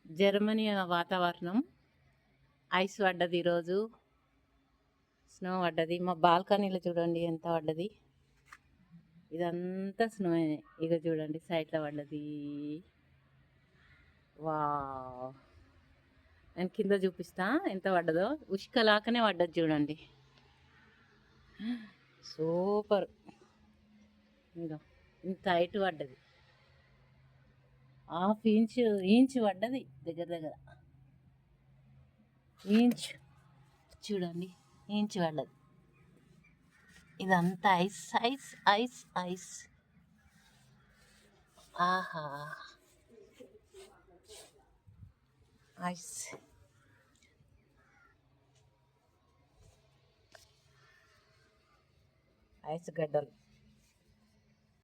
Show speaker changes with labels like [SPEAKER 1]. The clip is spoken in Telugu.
[SPEAKER 1] జర్మనీ వాతావరణం. ఐస్ పడ్డది ఈరోజు, స్నో పడ్డది. మా బాల్కనీలో చూడండి ఎంత పడ్డది. ఇదంతా స్నో. ఇక చూడండి సైడ్లో పడ్డది. వా, నేను కింద చూపిస్తా ఎంత పడ్డదో. ఉష్కలాకనే పడ్డది చూడండి. సూపర్. ఇంకా ఇంత హైట్ పడ్డది. ఇంచ్ పడ్డది దగ్గర దగ్గర. ఇంచ్ చూడండి, ఇంచ్ పడ్డది. ఇదంతా ఐస్ ఐస్ ఐస్ ఐస్. ఆహా, ఐస్. ఐస్ గడ్డలు.